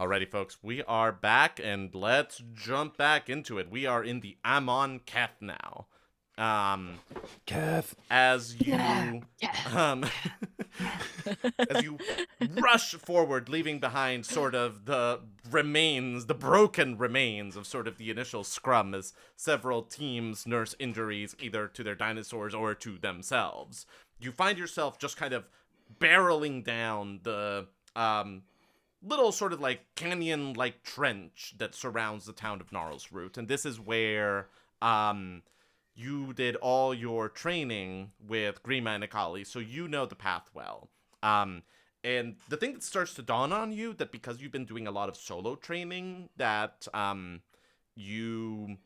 Alrighty, folks, we are back, and let's jump back into it. We are in the Amon Keth now. Keth. As you, as you rush forward, leaving behind sort of the broken remains of sort of the initial scrum, as several teams nurse injuries either to their dinosaurs or to themselves. You find yourself just kind of barreling down the, little sort of like canyon-like trench that surrounds the town of Gnarlsroot, and this is where you did all your training with Grima and Akali, so you know the path well. And the thing that starts to dawn on you, that because you've been doing a lot of solo training, that you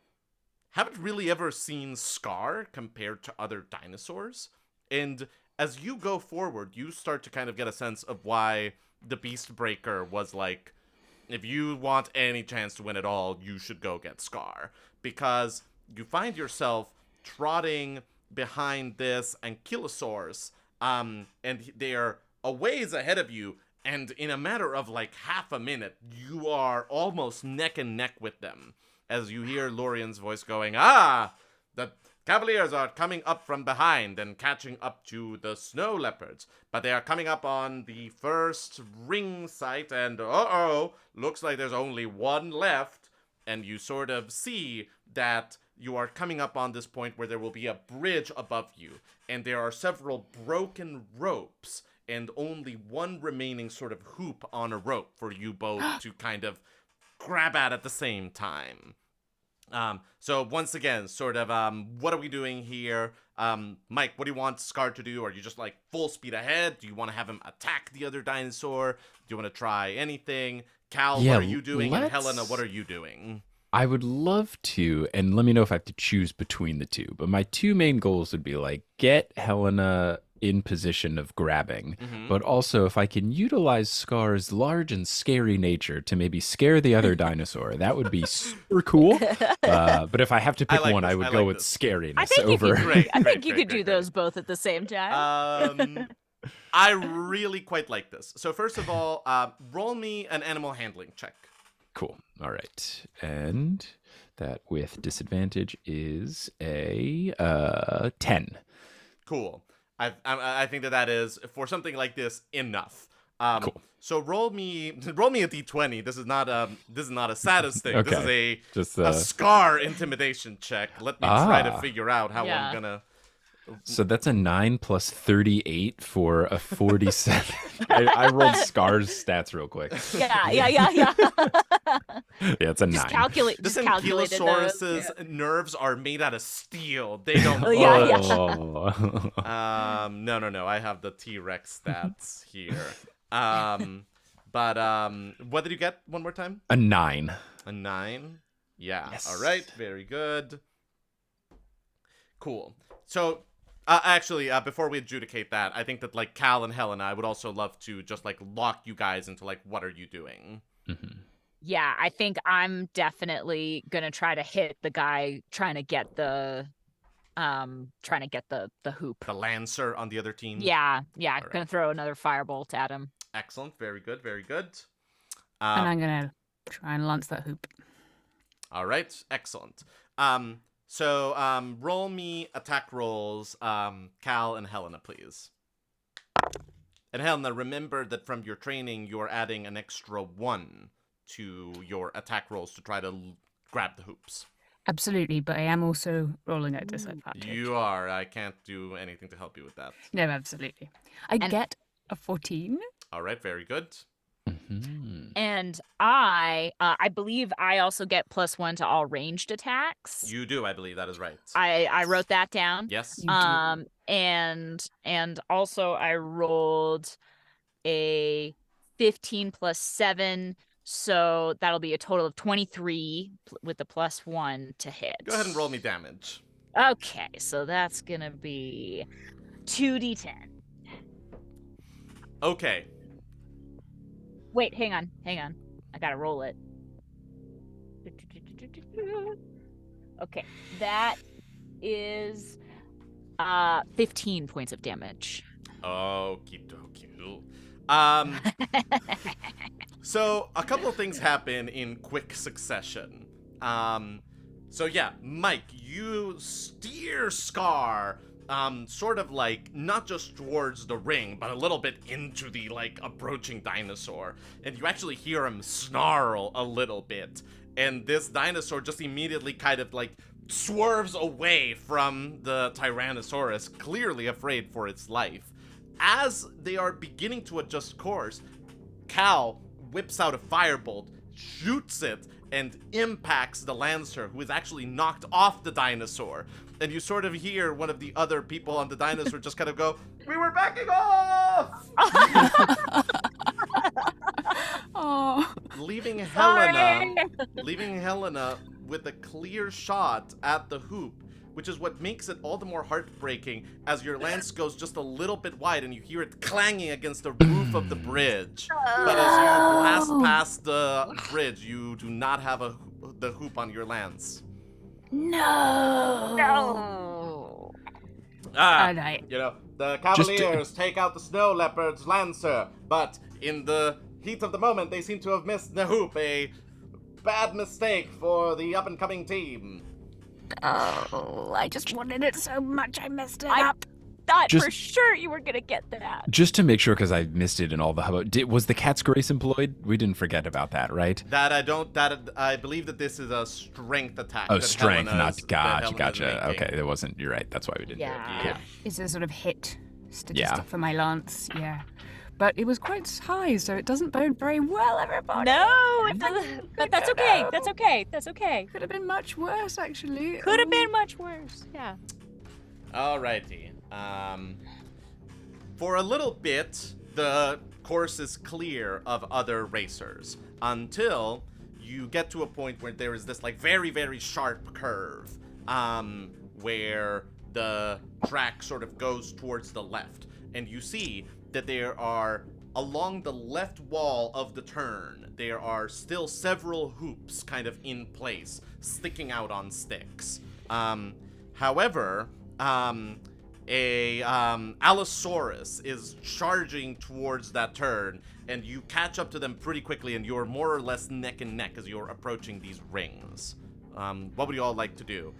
haven't really ever seen Scar compared to other dinosaurs. And as you go forward, you start to kind of get a sense of why the Beast Breaker was like, if you want any chance to win at all, you should go get Scar. Because you find yourself trotting behind this ankylosaurus, and they are a ways ahead of you, and in a matter of like half a minute, you are almost neck and neck with them, as you hear Lorian's voice going, the Cavaliers are coming up from behind and catching up to the snow leopards, but they are coming up on the first ring site, and looks like there's only one left, and you sort of see that you are coming up on this point where there will be a bridge above you, and there are several broken ropes, and only one remaining sort of hoop on a rope for you both to kind of grab at the same time. So once again, sort of, what are we doing here? Mike, what do you want Scar to do? Are you just like full speed ahead? Do you want to have him attack the other dinosaur? Do you want to try anything? Cal, what are you doing? And Helena, what are you doing? I would love to, and let me know if I have to choose between the two, but my two main goals would be like get Helena in position of grabbing, but also if I can utilize Scar's large and scary nature to maybe scare the other dinosaur, that would be super cool. But if I have to pick one, I would go with scariness I think over. I think you could do those both at the same time. I really quite like this. So first of all, roll me an animal handling check. Cool. All right. And that with disadvantage is a 10. Cool. I think that is, for something like this, enough. Cool. So roll me a d20. This is not a Satus thing. Okay. This is a Scar intimidation check. Let me try to figure out how I'm gonna. So that's a 9 plus 38 for a 47. I rolled Scar's stats real quick. Yeah. Yeah, it's a 9. This Ankylosaurus's nerves are made out of steel. They don't. No. I have the T-Rex stats here. But what did you get one more time? A 9. A 9? Yeah. Yes. All right. Very good. Cool. So, actually, before we adjudicate that, I think that, like, Cal and Helena, I would also love to just, like, lock you guys into, like, what are you doing? Mm-hmm. Yeah, I think I'm definitely gonna try to hit the guy trying to get the hoop. The Lancer on the other team? Yeah, All gonna throw another firebolt at him. Excellent. Very good. And I'm gonna try and lance that hoop. All right. Excellent. So, roll me attack rolls, Cal and Helena, please. And Helena, remember that from your training, you're adding an extra 1 to your attack rolls to try to grab the hoops. Absolutely, but I am also rolling at disadvantage. You are. I can't do anything to help you with that. No, absolutely. I get a 14. All right. Very good. Mm-hmm. And I believe I also get +1 to all ranged attacks. You do, I believe that is right. I wrote that down. Yes. And also I rolled a 15 plus 7, so that'll be a total of 23 with the +1 to hit. Go ahead and roll me damage. Okay, so that's gonna be 2d10. Okay. Wait, hang on. I gotta roll it. Okay, that is 15 points of damage. Okie dokie. So a couple of things happen in quick succession. So yeah, Mike, you steer Scar, sort of like not just towards the ring, but a little bit into the like approaching dinosaur, and you actually hear him snarl a little bit, and this dinosaur just immediately kind of like swerves away from the Tyrannosaurus, clearly afraid for its life. As they are beginning to adjust course, Cal whips out a firebolt, shoots it, and impacts the Lancer, who is actually knocked off the dinosaur. And you sort of hear one of the other people on the dinosaur just kind of go, "We were backing off!" Oh. leaving Sorry. Helena with a clear shot at the hoop, which is what makes it all the more heartbreaking as your lance goes just a little bit wide and you hear it clanging against the roof of the bridge. But as you blast past the bridge, you do not have the hoop on your lance. No. No. Ah, Alright. you know, the Cavaliers take out the Snow Leopard's Lancer, but in the heat of the moment, they seem to have missed the hoop. A bad mistake for the up-and-coming team. Oh, I just wanted it so much I messed it I up. thought Just- for sure you were gonna get that. Just to make sure, because I missed it in all the hubbub. Was the Cat's Grace employed? We didn't forget about that, right? I believe that this is a strength attack. Oh, that strength, Helena's- not that Helena's gotcha. making. Okay, it wasn't. You're right. That's why we didn't do it. Yeah. Cool. It's a sort of hit statistic Yeah. for my lance, yeah. But it was quite high, so it doesn't bode very well, everybody. No, it doesn't. But that's okay. That's okay. That's okay. Could have been much worse, actually. Could have been much worse. Yeah. Alrighty. For a little bit, the course is clear of other racers until you get to a point where there is this like very, very sharp curve, where the track sort of goes towards the left, and you see that there are along the left wall of the turn, there are still several hoops kind of in place, sticking out on sticks. However, a Allosaurus is charging towards that turn, and you catch up to them pretty quickly, and you're more or less neck and neck as you're approaching these rings. What would you all like to do?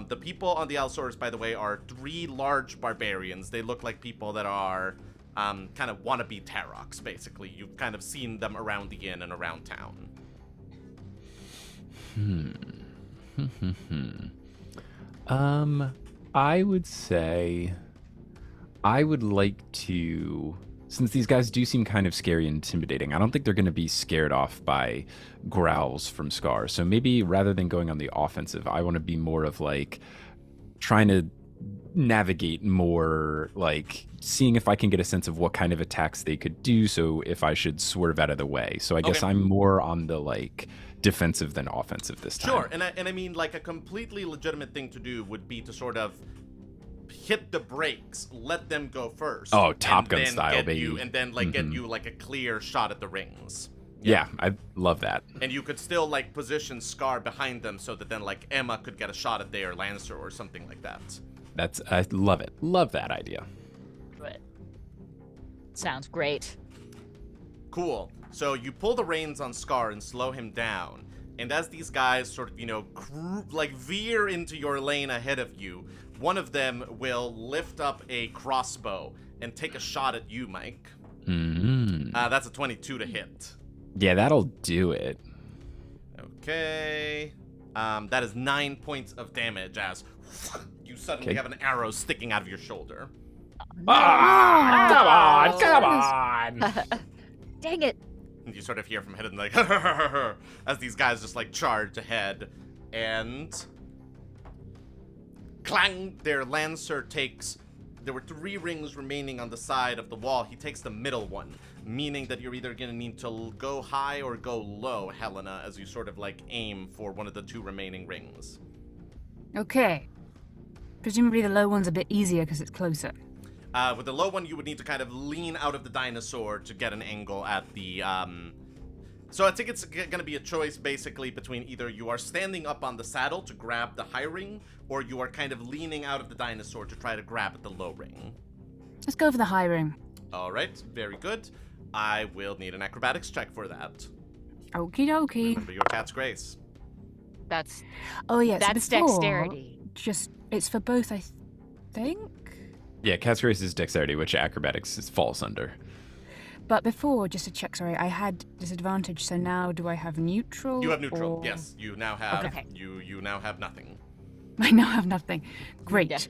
The people on the Allosaurus, by the way, are 3 large barbarians. They look like people that are kind of wannabe Taroks, basically. You've kind of seen them around the inn and around town. I would say I would like to, since these guys do seem kind of scary and intimidating, I don't think they're going to be scared off by growls from Scar. So maybe rather than going on the offensive, I want to be more of like trying to navigate more, like seeing if I can get a sense of what kind of attacks they could do, so if I should swerve out of the way. So I guess Okay. I'm more on the like defensive than offensive this time. Sure, and I mean, like, a completely legitimate thing to do would be to sort of hit the brakes, let them go first. Oh, Top and Gun then style, get baby. you, and then, like, get Mhm. you, like, a clear shot at the rings. Yeah, I love that. And you could still, like, position Scar behind them so that then, like, Emma could get a shot at their Lancer or something like that. I love it. Love that idea. But sounds great. Cool. So you pull the reins on Scar and slow him down. And as these guys sort of, you know, veer into your lane ahead of you, one of them will lift up a crossbow and take a shot at you, Mike. That's a 22 to hit. Yeah, that'll do it. Okay. That is 9 points of damage as you suddenly Okay. have an arrow sticking out of your shoulder. Come on! Dang it. And you sort of hear from Hidden, like, as these guys just, like, charge ahead. And clang, their Lancer takes... There were 3 rings remaining on the side of the wall. He takes the middle one, meaning that you're either going to need to go high or go low, Helena, as you sort of, like, aim for one of the 2 remaining rings. Okay. Presumably the low one's a bit easier because it's closer. With the low one, you would need to kind of lean out of the dinosaur to get an angle at the, So I think it's gonna be a choice, basically, between either you are standing up on the saddle to grab the high ring, or you are kind of leaning out of the dinosaur to try to grab at the low ring. Let's go for the high ring. All right, very good. I will need an acrobatics check for that. Okie dokie. Remember your cat's grace. That's Oh yeah, so that's before, dexterity. It's for both, I think. Yeah, cat's grace is dexterity, which acrobatics falls under. But before, just to check, sorry, I had disadvantage, so now do I have neutral? You have neutral. or- Yes, you now have. Okay. You now have nothing. I now have nothing. Great. Yeah.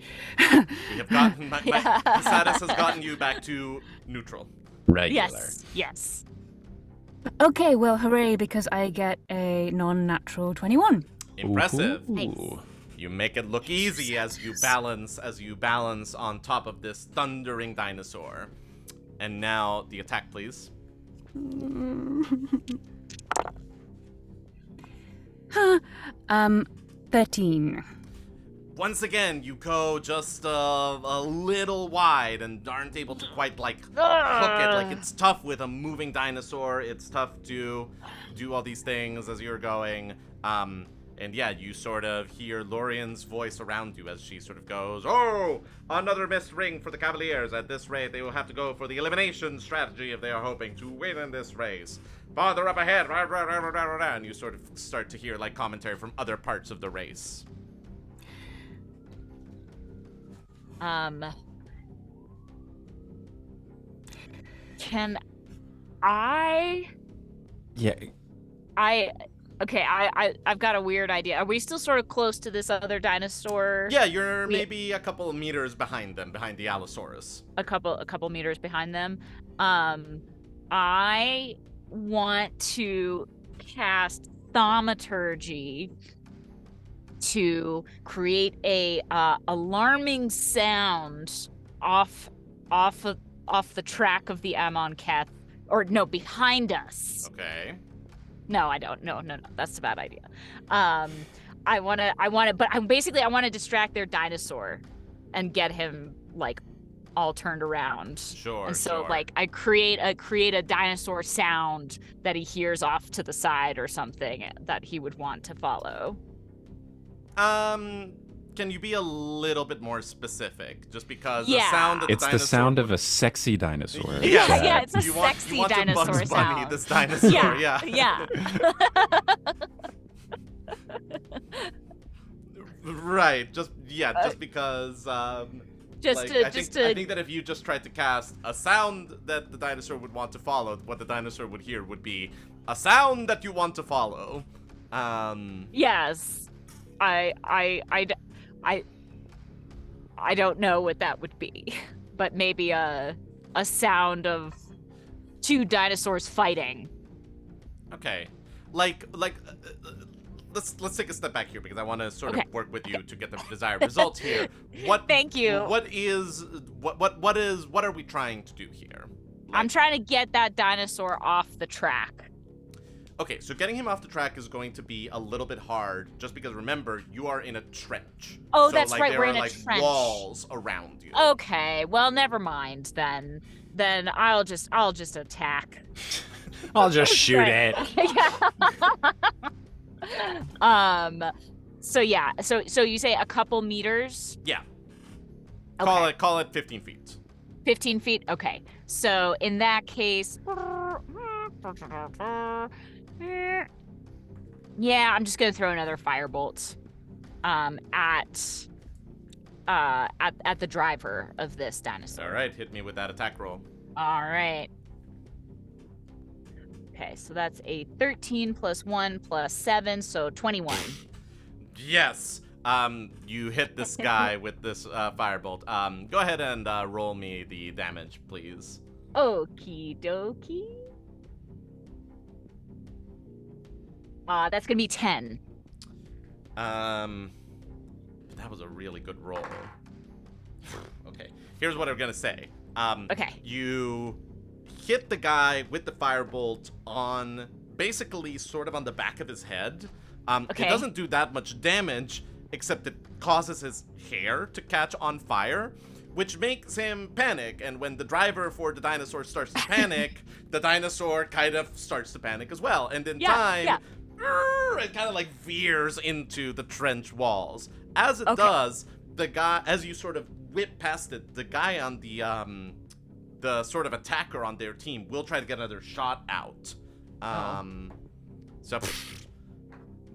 We have gotten. The Satus has gotten you back to neutral. Regular. Yes. Okay, well, hooray, because I get a non-natural 21. Impressive. Ooh. Nice. You make it look easy as you balance on top of this thundering dinosaur. And now the attack, please. 13. Once again, you go just a little wide and aren't able to quite like hook it. Like it's tough with a moving dinosaur. It's tough to do all these things as you're going. And yeah, you sort of hear Lorian's voice around you as she sort of goes, "Oh, another missed ring for the Cavaliers. At this rate, they will have to go for the elimination strategy if they are hoping to win in this race. Farther up ahead," and you sort of start to hear like commentary from other parts of the race. Can I? Yeah. Okay, I've got a weird idea. Are we still sort of close to this other dinosaur? Yeah, you're maybe a couple of meters behind them, behind the Allosaurus. A couple meters behind them. I want to cast thaumaturgy to create a alarming sound off the track of the Amon Keth, or no, behind us. Okay. No, I don't. No, that's a bad idea. I want to, but I want to distract their dinosaur and get him like all turned around. Sure. And so sure. like I create a dinosaur sound that he hears off to the side or something that he would want to follow. Can you be a little bit more specific? Just because Yeah. the sound of the It's dinosaur... the sound of a sexy dinosaur. Yeah, it's a you want sexy you want dinosaur to Bugs Bunny sound. this dinosaur, Yeah, yeah. Right, just because I think that if you just tried to cast a sound that the dinosaur would want to follow, what the dinosaur would hear would be a sound that you want to follow. Yes. I don't know what that would be, but maybe a sound of two dinosaurs fighting. Okay, let's take a step back here because I want to sort of work with you to get the desired results here. Thank you. What are we trying to do here? I'm trying to get that dinosaur off the track. Okay, so getting him off the track is going to be a little bit hard, just because remember you are in a trench. Oh, so, that's like, right, there we're are, in a like, trench. walls around you. Okay, well, never mind then. Then I'll just attack. I'll just shoot it. So yeah. So you say a couple meters? Yeah. Okay. Call it 15 feet. 15 feet? Okay. So in that case, yeah, I'm just gonna throw another firebolt at the driver of this dinosaur. All right, hit me with that attack roll. All right. Okay, so that's a 13 plus 1 plus 7, so 21. Yes. You hit this guy with this firebolt. Go ahead and roll me the damage, please. Okie dokie. That's gonna be 10. That was a really good roll. Okay, here's what I'm gonna say. Okay. You hit the guy with the firebolt on basically sort of on the back of his head. Okay. It doesn't do that much damage, except it causes his hair to catch on fire, which makes him panic. And when the driver for the dinosaur starts to panic, the dinosaur kind of starts to panic as well. And in time, it kind of like veers into the trench walls. As it does, the guy, as you sort of whip past it, the guy on the the sort of attacker on their team will try to get another shot out.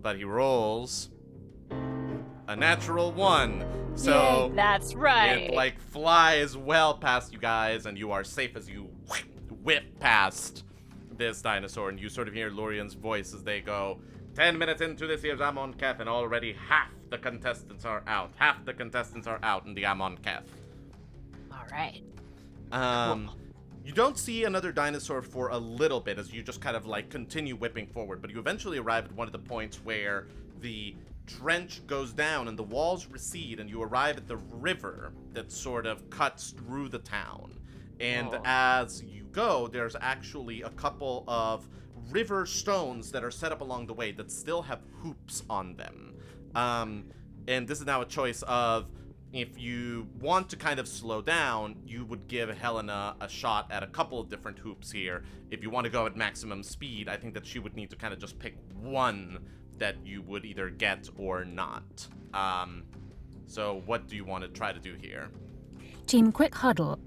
But he rolls a natural 1. So Yay, that's right. it like flies well past you guys, and you are safe as you whip past this dinosaur, and you sort of hear Lorian's voice as they go, 10 minutes into this year's Amon Keth, and already half the contestants are out. Half the contestants are out in the Amon Keth. All right. You don't see another dinosaur for a little bit as you just kind of like continue whipping forward, but you eventually arrive at one of the points where the trench goes down and the walls recede, and you arrive at the river that sort of cuts through the town. And as you go, there's actually a couple of river stones that are set up along the way that still have hoops on them. And this is now a choice of, if you want to kind of slow down, you would give Helena a shot at a couple of different hoops here. If you want to go at maximum speed, I think that she would need to kind of just pick one that you would either get or not. So what do you want to try to do here? Team, quick huddle.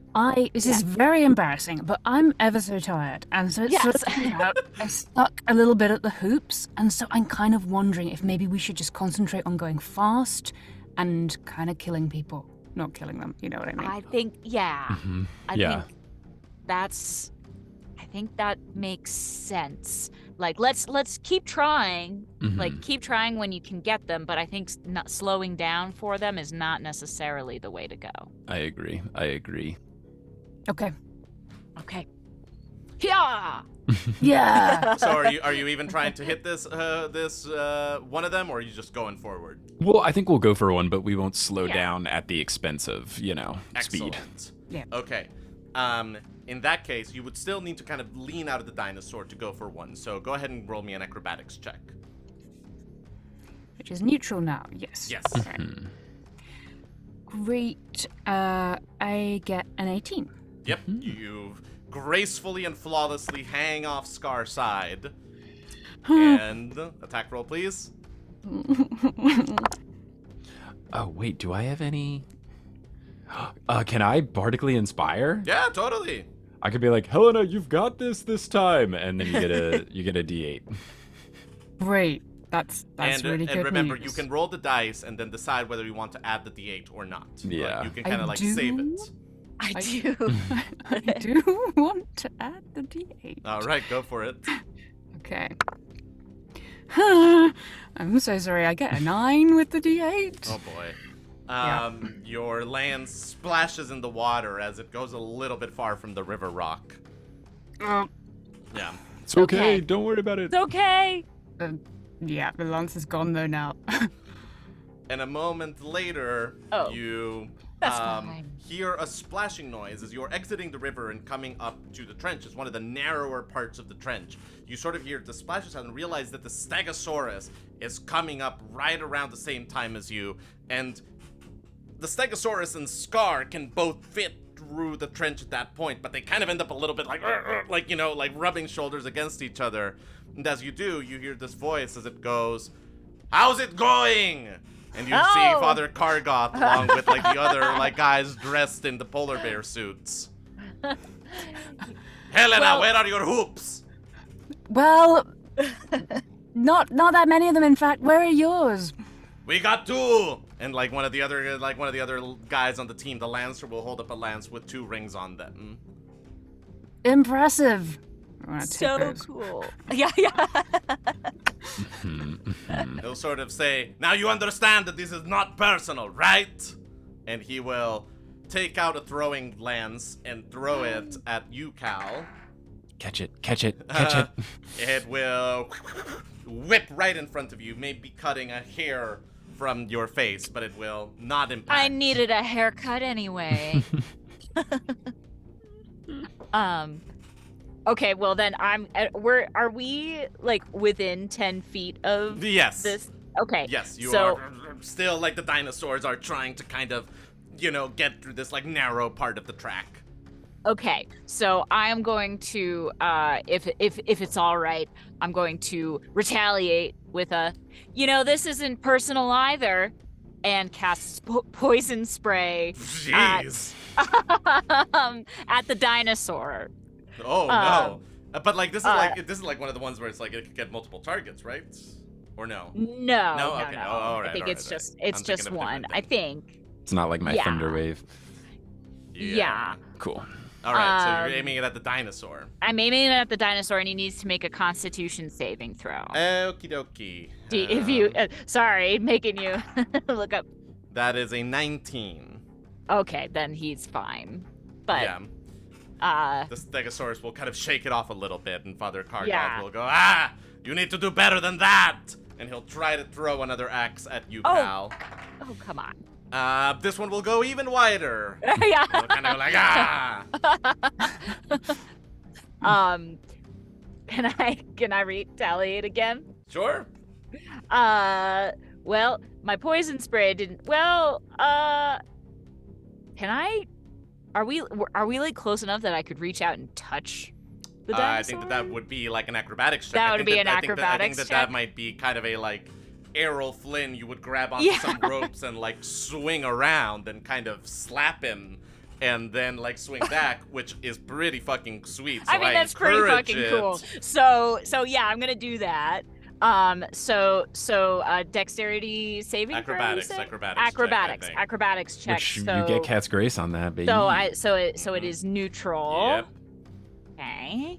This is very embarrassing, but I'm ever so tired. And so it's sort of coming out. I stuck a little bit at the hoops, and so I'm kind of wondering if maybe we should just concentrate on going fast and kind of killing people. Not killing them, you know what I mean? I think, I think that makes sense. Like, let's keep trying. Like, keep trying when you can get them, but I think not slowing down for them is not necessarily the way to go. I agree. Okay. Yeah. Yeah. So are you even trying to hit this one of them, or are you just going forward? Well, I think we'll go for one, but we won't slow down at the expense of, Excellent. speed. Yeah. Okay. In that case, you would still need to kind of lean out of the dinosaur to go for one. So go ahead and roll me an acrobatics check. Which is neutral now, yes. Yes. Okay. Great. I get an 18. Yep. You gracefully and flawlessly hang off Scar's side. And attack roll, please. Oh, wait, do I have any? Can I bardically inspire? Yeah, totally. I could be like, Helena, you've got this time, and then you get a D8. Great. That's really good. And remember, news. you can roll the dice and then decide whether you want to add the D8 or not. Yeah. But you can kind of like save it. I do. I do want to add the D8. All right, go for it. Okay. I'm so sorry. I get a 9 with the D8. Oh boy. Your lance splashes in the water as it goes a little bit far from the river rock. Yeah. It's okay. Don't worry about it. It's okay. Yeah, the lance is gone though now. And a moment later, you That's fine. hear a splashing noise as you're exiting the river and coming up to the trench. It's one of the narrower parts of the trench. You sort of hear the splashes and realize that the Stegosaurus is coming up right around the same time as you. And the Stegosaurus and Scar can both fit through the trench at that point, but they kind of end up a little bit like rubbing shoulders against each other. And as you do, you hear this voice as it goes, "How's it going?" And you see Father Kargoth along with like the other like guys dressed in the polar bear suits. Helena, where are your hoops? Well, not that many of them. In fact, where are yours? We got 2. And like one of the other guys on the team, the Lancer, will hold up a lance with 2 rings on them. Impressive. I wanna take So those. cool. Yeah. He'll sort of say, "Now you understand that this is not personal, right?" And he will take out a throwing lance and throw it at you, Cal. Catch it. It will whip right in front of you, maybe cutting a hair from your face, but it will not impact. I needed a haircut anyway. Okay, well then are we like within 10 feet of Yes. this? Okay. Yes, you so, are still like the dinosaurs are trying to kind of, get through this like narrow part of the track. Okay, so I am going to, if it's all right, I'm going to retaliate with a, this isn't personal either. and casts poison spray Jeez. at the dinosaur. Oh no. But like this is like one of the ones where it's like it could get multiple targets, right? Or no? No. No? Okay. No. Oh, all right, I think all it's right, just I'm it's thinking just of a one. different I thing. think. It's not like my Yeah. thunder wave. Yeah. Cool. All right, so you're aiming it at the dinosaur. I'm aiming it at the dinosaur, and he needs to make a Constitution saving throw. Okie dokie. If you, sorry, making you look up. That is a 19. Okay, then he's fine. But yeah. The Stegosaurus will kind of shake it off a little bit, and Father Kargoth will go, you need to do better than that! And he'll try to throw another axe at you, Cal. Oh, come on. This one will go even wider. Yeah. It'll kind of go like, Can I retaliate again? Sure. Well, my poison spray didn't. Well, can I? Are we like close enough that I could reach out and touch the dinosaur? I think that would be like an acrobatics check. That would be an I acrobatics think check. that might be kind of a like Errol Flynn. You would grab onto some ropes and like swing around and kind of slap him, and then like swing back, which is pretty fucking sweet. So I mean, that's pretty encourage fucking it. cool. So yeah, I'm gonna do that. Dexterity saving Acrobatics throw, you say? check, acrobatics check. Which So you get Cat's Grace on that, baby. so it is neutral. Yep. Okay.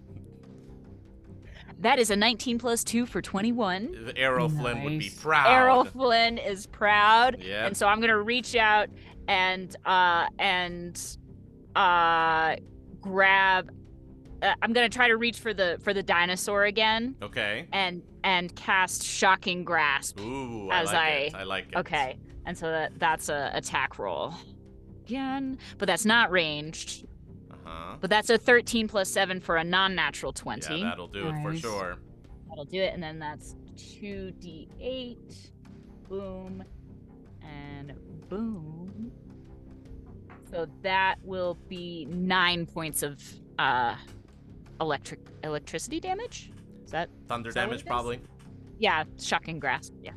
That is a 19 plus 2 for 21. Errol Flynn would be Nice. proud. Errol Flynn is proud. Yep. And so I'm gonna reach out and grab. I'm gonna try to reach for the dinosaur again Okay. and cast Shocking Grasp. Ooh, As I like it. Okay, and so that's a attack roll again, but that's not ranged. Uh-huh. But that's a 13 plus 7 for a non-natural 20. Yeah, that'll do it for Nice. sure. That'll do it, and then that's 2d8. Boom. And boom. So that will be 9 points of electricity damage? Is that Thunder Is that what damage, it is? probably. Yeah, Shocking Grasp. Yeah.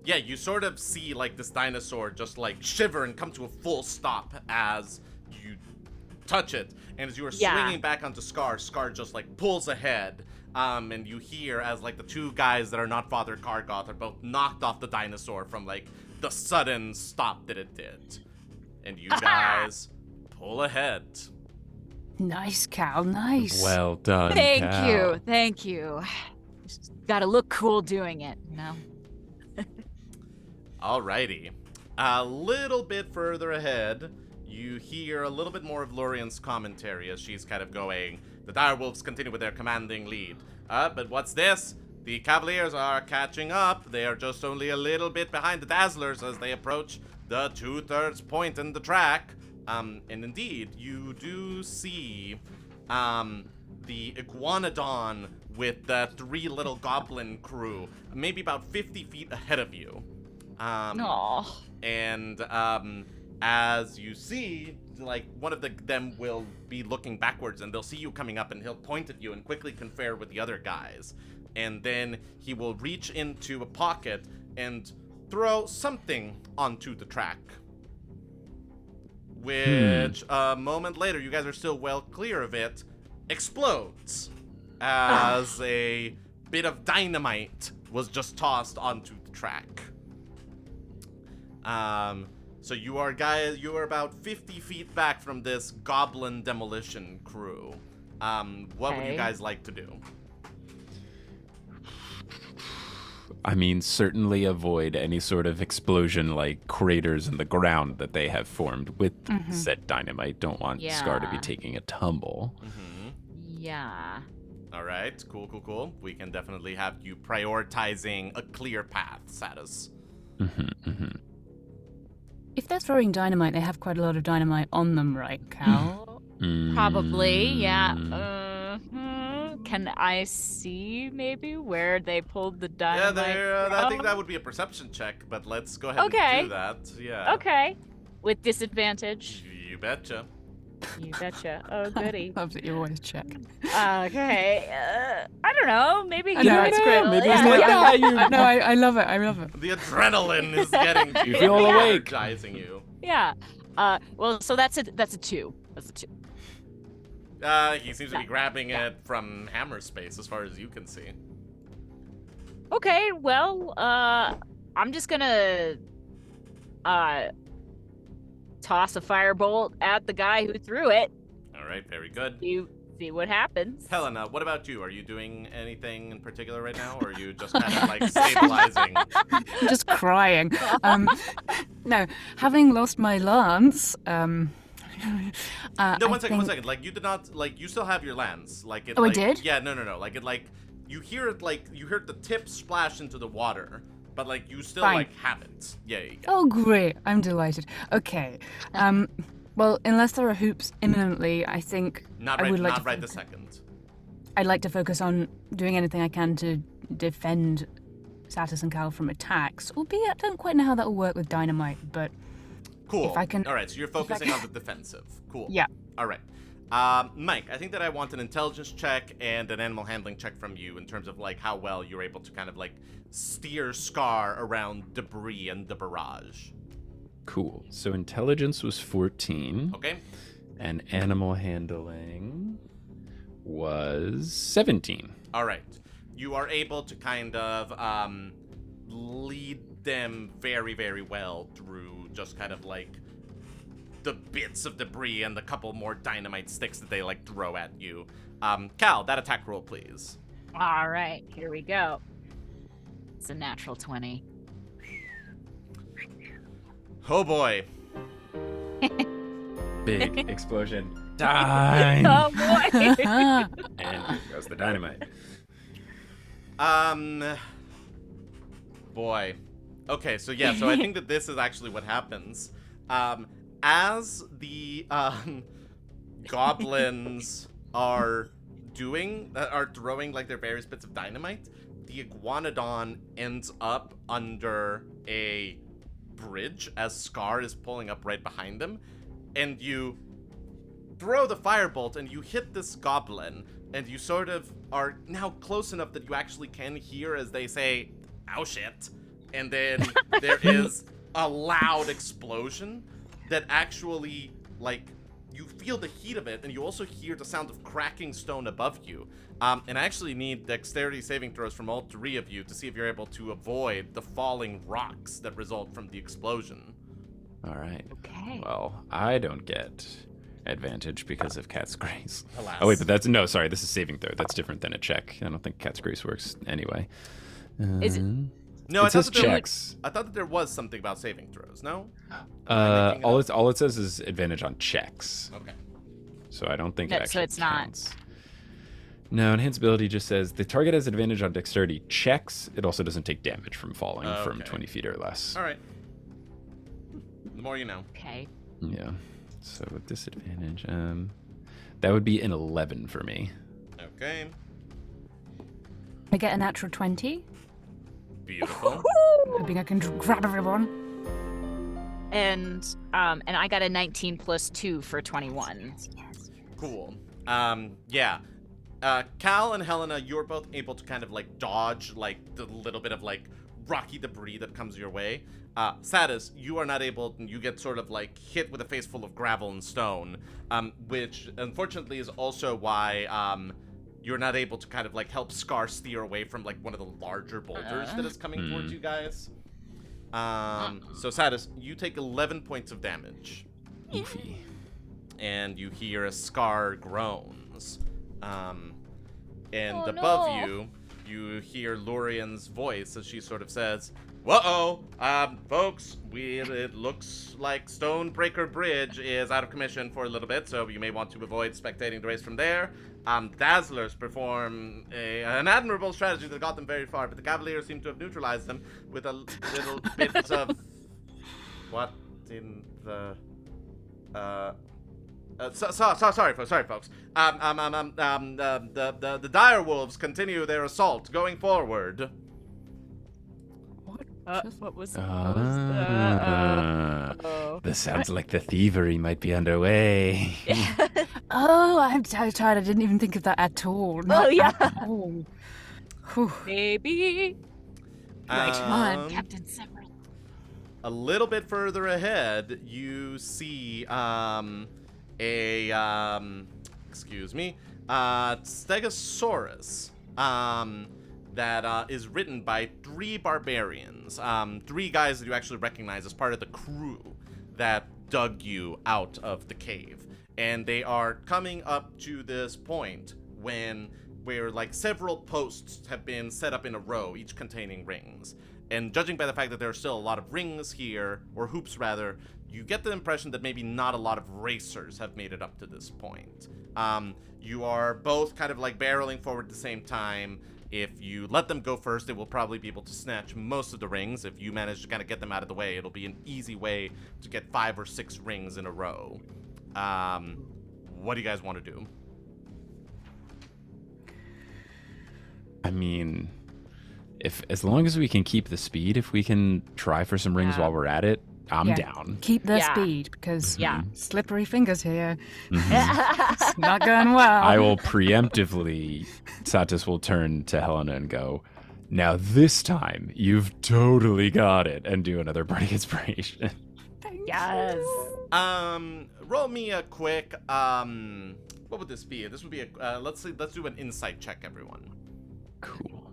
Yeah, you sort of see like this dinosaur just like shiver and come to a full stop as you touch it, and as you are swinging back onto Scar just like pulls ahead, and you hear as like the two guys that are not Father Kargoth are both knocked off the dinosaur from like the sudden stop that it did, and you guys pull ahead. Nice, Cal. Nice. Well done, Thank Cal. you. Thank you. Just gotta look cool doing it, you know? Alrighty. A little bit further ahead, you hear a little bit more of Lorian's commentary as she's kind of going, the direwolves continue with their commanding lead. But what's this? The Cavaliers are catching up. They are just only a little bit behind the Dazzlers as they approach the 2/3 point in the track. And indeed, you do see the Iguanodon with the 3 little goblin crew, maybe about 50 feet ahead of you. Aw. And as you see, like one of them will be looking backwards, and they'll see you coming up, and he'll point at you and quickly confer with the other guys. And then he will reach into a pocket and throw something onto the track. Which, a moment later, you guys are still well clear of it, explodes as a bit of dynamite was just tossed onto the track. So you are about 50 feet back from this goblin demolition crew. What would you Okay. guys like to do? I mean, certainly avoid any sort of explosion like craters in the ground that they have formed with said dynamite. Don't want Scar to be Yeah. taking a tumble. Yeah. All right, cool. We can definitely have you prioritizing a clear path, Satus. If they're throwing dynamite, they have quite a lot of dynamite on them, right, Cal? Probably, yeah. Can I see maybe where they pulled the Yeah, dynamite I think from? that would be a perception check, but let's go ahead Okay. and do that. Yeah. Okay. With disadvantage. You betcha. You betcha. Oh, goody. Love that you always check. Okay. I don't know. Maybe I know, it's great. Maybe yeah. it's like, I, you no, I love it. I love it. The adrenaline is getting to You feel awake. energizing you. Yeah. Well, so that's a 2. That's a 2. He seems to be grabbing it from hammer space as far as you can see. Okay, well, I'm just gonna toss a firebolt at the guy who threw it. All right, very good. You see what happens. Helena, what about you? Are you doing anything in particular right now, or are you just kind of like stabilizing? I'm just crying. No, having lost my lance. No, I one second. think- Like, you did not, like, you still have your lance. Like, it, Oh, I like, did? Yeah, no. Like, it, like, you hear it, like, you heard the tip splash into the water, but, like, you still, Fine. like, have it. Yeah, you go. Oh, great. I'm delighted. Okay. Well, unless there are hoops imminently, I think Not I right, would like not to right this second. I'd like to focus on doing anything I can to defend Satus and Cal from attacks. Albeit, I don't quite know how that will work with dynamite, but Cool. if I can- All right, so you're focusing on the defensive. Cool. yeah. All right. Mike, I think that I want an intelligence check and an animal handling check from you in terms of, like, how well you're able to kind of, like, steer Scar around debris and the barrage. Cool. So intelligence was 14. Okay? And animal handling was 17. All right. You are able to kind of lead them very, very well through just kind of, like, the bits of debris and the couple more dynamite sticks that they, like, throw at you. Cal, that attack roll, please. All right, here we go. It's a natural 20. Oh, boy. Big explosion. Dime. Oh boy! And here goes the dynamite. Boy. Okay, so yeah, so I think that this is actually what happens. As the goblins are throwing like their various bits of dynamite, the iguanodon ends up under a bridge as Scar is pulling up right behind them, and you throw the firebolt and you hit this goblin, and you sort of are now close enough that you actually can hear as they say, "Ow shit," and then there is a loud explosion that actually, like, you feel the heat of it, and you also hear the sound of cracking stone above you. And I actually need dexterity saving throws from all 3 of you to see if you're able to avoid the falling rocks that result from the explosion. All right. Okay. Well, I don't get advantage because of Cat's Grace. Alas. Oh, wait, but that's... No, sorry, this is saving throw. That's different than a check. I don't think Cat's Grace works anyway. Is it- No, It says checks. I thought that there was something about saving throws. No. All it says is advantage on checks. Okay. So I don't think No, it so actually it's not. counts. No, enhanced ability just says the target has advantage on dexterity checks. It also doesn't take damage from falling from Okay. 20 feet or less. All right. The more you know. Okay. Yeah. So with disadvantage, that would be an 11 for me. Okay. I get a natural 20. Beautiful. Hoping I can grab everyone. And I got a 19 plus 2 for 21. Cool. Yeah. Cal and Helena, you're both able to kind of like dodge like the little bit of like rocky debris that comes your way. Satus, you are not able, and you get sort of like hit with a face full of gravel and stone, which unfortunately is also why you're not able to kind of like help Scar steer away from like one of the larger boulders that is coming towards you guys. So Satus, you take 11 points of damage. Oofy. And you hear a Scar groans. And Oh, above no. you, you hear Lorian's voice as she sort of says, "Whoa, folks, it looks like Stonebreaker Bridge is out of commission for a little bit, so you may want to avoid spectating the race from there. Dazzlers perform an admirable strategy that got them very far, but the Cavaliers seem to have neutralized them with a little bit of... What in the... sorry, folks. The dire wolves continue their assault going forward. What was The sounds like the thievery might be underway. Oh, I'm so tired. I didn't even think of that at all. Oh, yeah. At all. Whew. Maybe. Right on, Um, Captain Severin. A little bit further ahead, you see Stegosaurus that is written by 3 barbarians, 3 guys that you actually recognize as part of the crew that dug you out of the cave. And they are coming up to this point where like several posts have been set up in a row, each containing rings. And judging by the fact that there are still a lot of rings here, or hoops rather, you get the impression that maybe not a lot of racers have made it up to this point. You are both kind of like barreling forward at the same time. If you let them go first, they will probably be able to snatch most of the rings. If you manage to kind of get them out of the way, it'll be an easy way to get 5 or 6 rings in a row. What do you guys want to do? I mean, as long as we can keep the speed, if we can try for some rings while we're at it, I'm down. Keep the Yeah. speed, because Yeah. slippery fingers here. Mhm. It's not going well. I will preemptively, Satus will turn to Helena and go, now this time, you've totally got it, and do another Bardic Inspiration. Yes. Roll me a quick, what would this be? This would be a, let's do an insight check, everyone. Cool.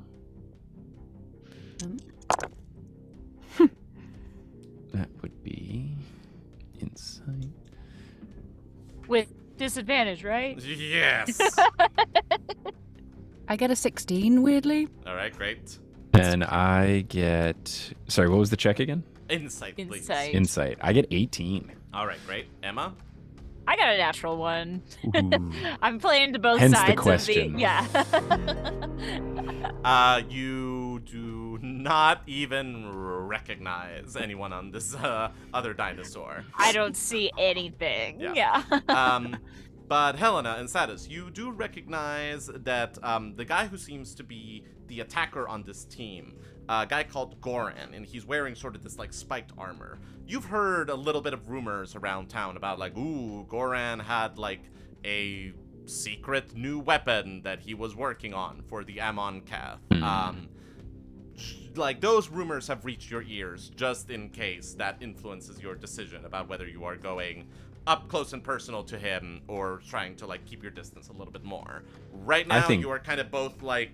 That would be insight. With disadvantage, right? Yes! I get a 16, weirdly. Alright, great. And I get, sorry, what was the check again? Insight, please. Insight. Insight. I get 18. Alright, great. Emma? I got a natural one. Ooh. I'm playing to both Hence the sides question. of the yeah. You do not even recognize anyone on this other dinosaur. I don't see anything. Yeah. Yeah. But Helena and Satus, you do recognize that the guy who seems to be the attacker on this team, a guy called Goran, and he's wearing sort of this like spiked armor. You've heard a little bit of rumors around town about like, ooh, Goran had like a secret new weapon that he was working on for the Amon Keth. Like those rumors have reached your ears just in case that influences your decision about whether you are going up close and personal to him or trying to like keep your distance a little bit more. Right now you are kind of both like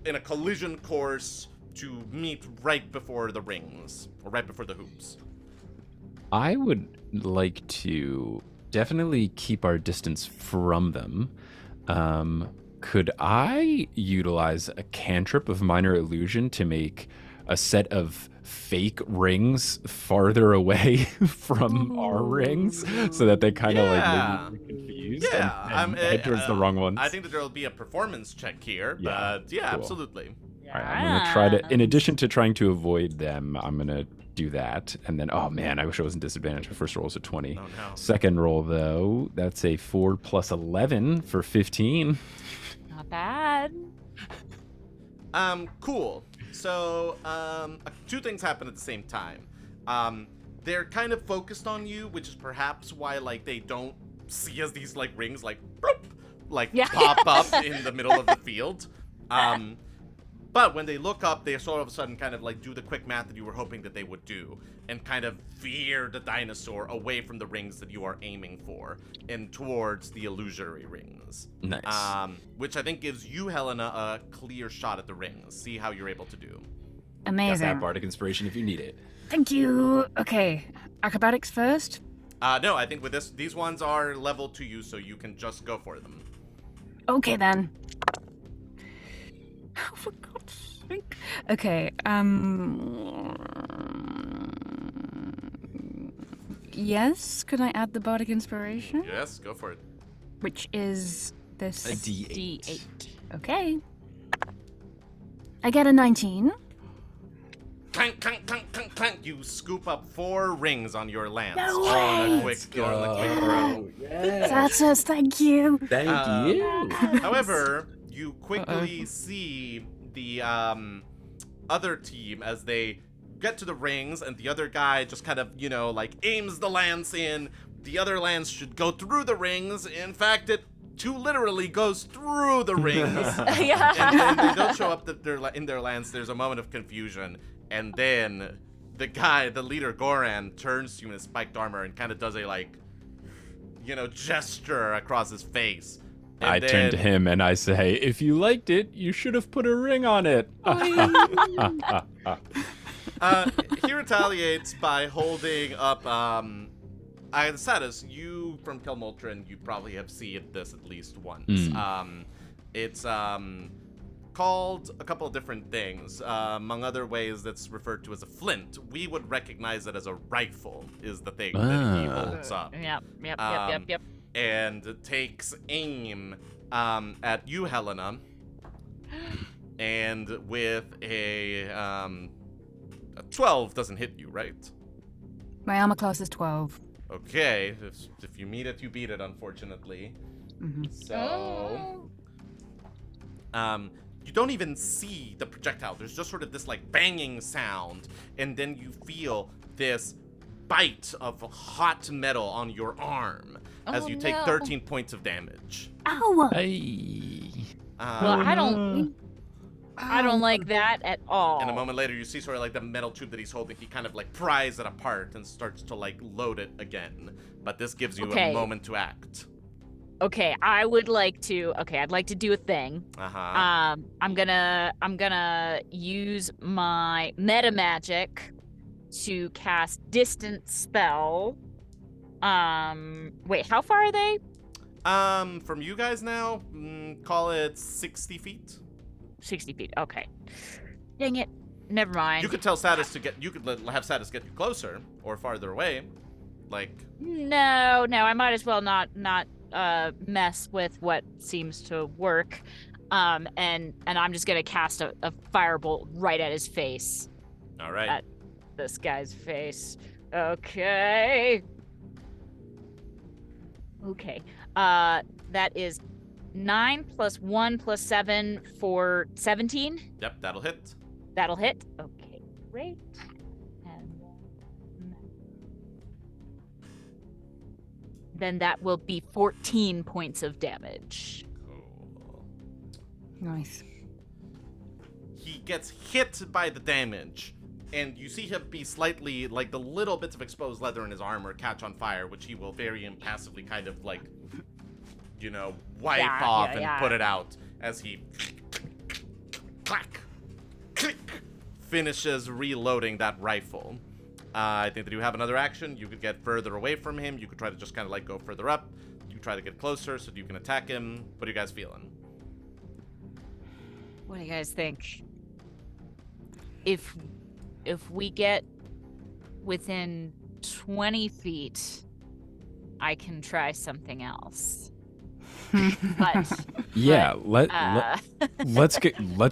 in a collision course to meet right before the rings or right before the hoops. I would like to definitely keep our distance from them. Could I utilize a cantrip of minor illusion to make a set of fake rings farther away from our rings so that they kind of like maybe confused and head towards the wrong ones? I think that there will be a performance check here, Yeah, but yeah, cool. absolutely. All right, I'm going to try to, in addition to trying to avoid them, I'm going to do that. And then, oh man, I wish I wasn't disadvantaged. My first roll was a 20. Oh no. Second roll, though, that's a 4 plus 11 for 15. Not bad. Cool. So, 2 things happen at the same time. They're kind of focused on you, which is perhaps why, like, they don't see as these, like, rings, like, bloop, like, pop up in the middle of the field. But when they look up, they sort of a sudden kind of, like, do the quick math that you were hoping that they would do and kind of veer the dinosaur away from the rings that you are aiming for and towards the illusory rings. Nice. Which I think gives you, Helena, a clear shot at the rings. See how you're able to do. Got Amazing. that Bardic Inspiration if you need it. Thank you. Okay, acrobatics first. No, I think with these ones are level to you, so you can just go for them. Okay then. Oh, for God's sake. Okay. Yes. Could I add the bardic inspiration, Yes, go for it. which is this? A D8. D8. Okay. I get a 19. Clank, clank, clank, clank, clank. You scoop up 4 rings on your lance. No on a way! quick throw. Satus, thank you. Thank you. However, you quickly see the other team as they get to the rings, and the other guy just kind of, aims the lance in. The other lance should go through the rings. In fact, it too literally goes through the rings. Yeah. And then they don't show up that they're in their lance. There's a moment of confusion, and then the leader Goran, turns to you in his spiked armor and kind of does a gesture across his face. And I turn to him and I say, if you liked it, you should have put a ring on it. He retaliates by holding up, Satus, you from Kelmoltran, you probably have seen this at least once. It's called a couple of different things. Among other ways, that's referred to as a flint. We would recognize it as a rifle, is the thing that he holds up. Yep. And takes aim at you, Helena. And with a 12 doesn't hit you, right? My armor class is 12. Okay, if you meet it, you beat it, unfortunately. Mm-hmm. So, you don't even see the projectile. There's just sort of this banging sound, and then you feel this bite of hot metal on your arm as you take 13 points of damage. Ow! Hey. Well, I don't like that at all. And a moment later, you see sort of the metal tube that he's holding. He kind of pries it apart and starts to load it again. But this gives you a moment to act. Okay, I'd like to do a thing. I'm gonna use my meta magic to cast distance spell. Wait, how far are they? From you guys now, call it 60 feet. 60 feet. Okay. Dang it. Never mind. You could tell Satus you could have Satus get you closer or farther away. No, I might as well not mess with what seems to work. And I'm just gonna cast a firebolt right at his face. All right. At this guy's face. Okay. That is 9 + 1 + 7 for 17. Yep, that'll hit. That'll hit. Okay, great. And then that will be 14 points of damage. Cool. Nice. He gets hit by the damage, and you see him be slightly, the little bits of exposed leather in his armor catch on fire, which he will very impassively kind of, wipe off and put it out as he clack, click, finishes reloading that rifle. I think that you have another action. You could get further away from him. You could try to just kind of go further up. You try to get closer so that you can attack him. What are you guys feeling? What do you guys think? If we get within 20 feet, I can try something else. Let's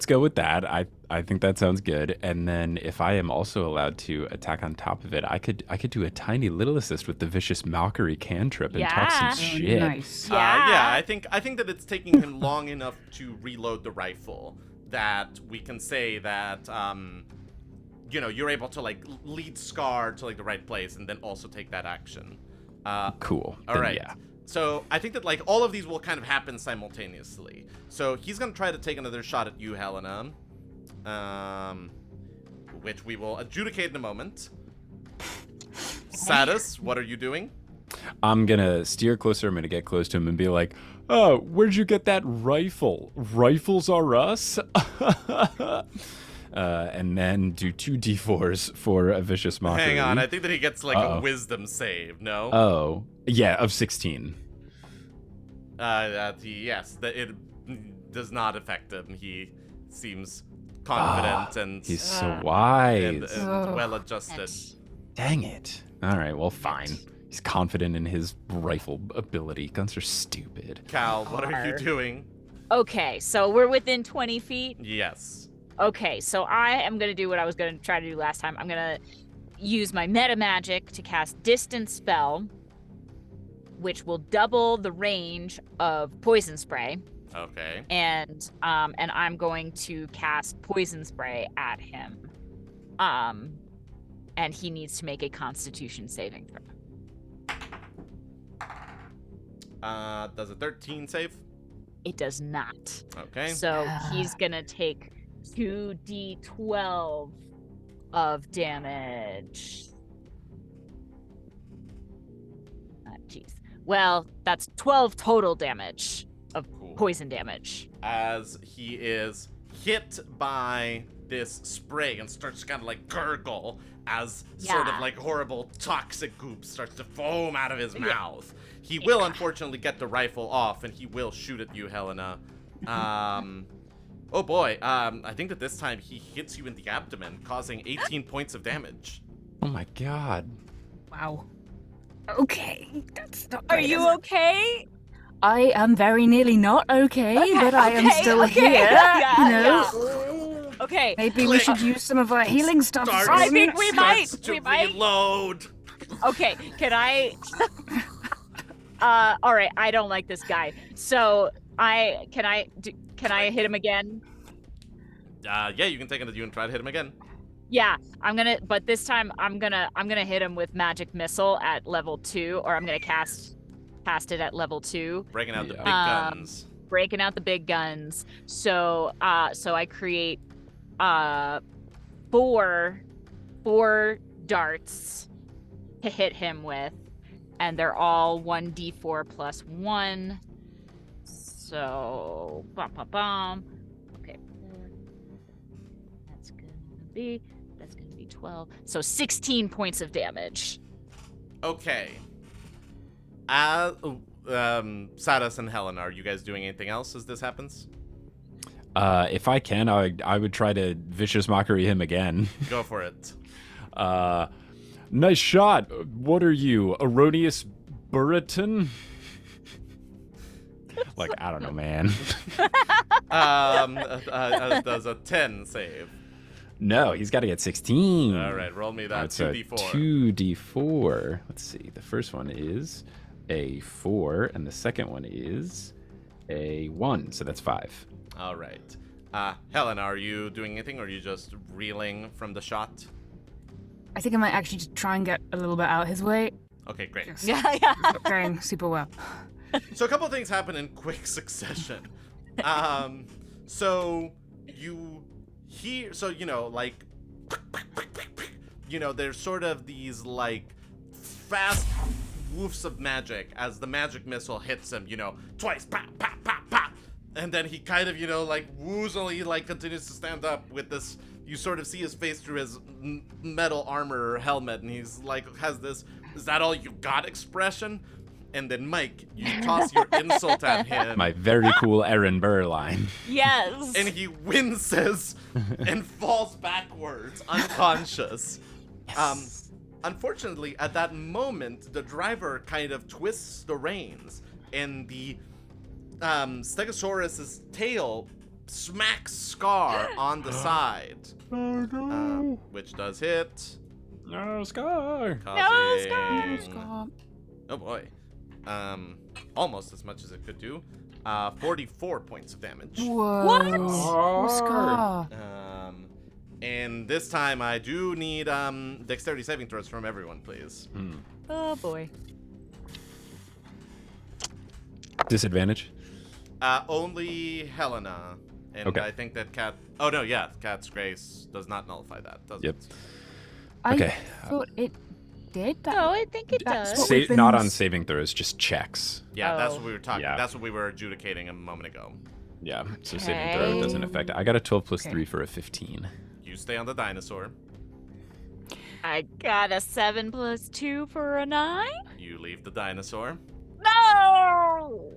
go with that. I think that sounds good. And then if I am also allowed to attack on top of it, I could do a tiny little assist with the vicious mockery cantrip and talk some shit. Nice. I think that it's taking him long enough to reload the rifle that we can say that you're able to lead Scar to the right place and then also take that action. Cool. All then, right. Yeah. So I think that all of these will kind of happen simultaneously. So he's gonna try to take another shot at you, Helena, which we will adjudicate in a moment. Satus, what are you doing? I'm gonna steer closer. I'm gonna get close to him and be like, "Oh, where'd you get that rifle? Rifles are us." And then do 2 d4s for a vicious mockery. Hang on, I think that he gets a wisdom save. No. Oh, yeah, of 16. Yes, it does not affect him. He seems confident and he's so wise and well adjusted. Dang it. All right, well, fine. He's confident in his rifle ability. Guns are stupid. Cal, what are you doing? Okay, so we're within 20 feet. Yes. Okay, so I am going to do what I was going to try to do last time. I'm going to use my meta magic to cast distance spell, which will double the range of poison spray. Okay. And I'm going to cast poison spray at him. and he needs to make a Constitution saving throw. Does a 13 save? It does not. Okay. So he's gonna take 2d12 of damage. Jeez. Well, that's 12 total damage of poison damage. As he is hit by this spray and starts to kind of like gurgle as sort of like horrible toxic goop starts to foam out of his mouth. He will unfortunately get the rifle off and he will shoot at you, Helena. Oh boy, I think that this time he hits you in the abdomen, causing 18 points of damage. Oh my god. Wow. Okay, that's not Are great, you is it? okay? I am very nearly not okay, but I am still here. You know, Okay. maybe we should use some of our healing stuff. I think we might. Starts to We might. reload. Okay, can I? All right. I don't like this guy. So can I hit him again? Yeah, you can take it. You can try to hit him again. Yeah, but this time I'm gonna hit him with magic missile at level 2, or I'm gonna cast it at level 2. Breaking out the big guns. Breaking out the big guns. So I create 4 darts to hit him with, and they're all 1d4 plus 1. So bum. Okay, 4. That's gonna be 12. So 16 points of damage. Okay. Satus and Helena, are you guys doing anything else as this happens? If I can, I would try to vicious mockery him again. Go for it. Nice shot. What are you, Erroneous Burriton? Like, I don't know, man. Does a 10 save. No, he's got to get 16. All right, roll me that That's 2d4. 2d4. Let's see. The first one is a 4, and the second one is a 1. So that's 5. All right. Helena, are you doing anything, or are you just reeling from the shot? I think I might actually just try and get a little bit out his way. Okay, great. Yes. Yeah. It's not going super well. So a couple things happen in quick succession. So you hear, like, there's sort of these like fast woofs of magic as the magic missile hits him, twice, pa, pa, pa, pa. And then he kind of, like woozily like continues to stand up with this. You sort of see his face through his metal armor or helmet, and he's like, has this, is that all you got expression? And then Mike, you toss your insult at him. My very cool Aaron Burr line. Yes. And he winces and falls backwards, unconscious. Yes. Unfortunately, at that moment, the driver kind of twists the reins, and the Stegosaurus's tail smacks Scar on the side. Oh no. Which does hit. No, Scar. Causing... Scar. Oh boy. Almost as much as it could do. 44 points of damage. Whoa. What? Oh, Scar. And this time I do need dexterity saving throws from everyone, please. Oh boy. Disadvantage. Only Helena. And Okay. I think that Cat... Oh, no, yeah. Cat's Grace does not nullify that, does Yep. it? Okay. I thought it did that. No, I think it That's does. what we've been Not on saving throws, just checks. Yeah, that's Oh. what we were talking. Yeah. That's what we were adjudicating a moment ago. Yeah, so saving throw doesn't affect it. I got a 12 plus Okay. 3 for a 15. You stay on the dinosaur. I got a 7 plus 2 for a 9. You leave the dinosaur. No!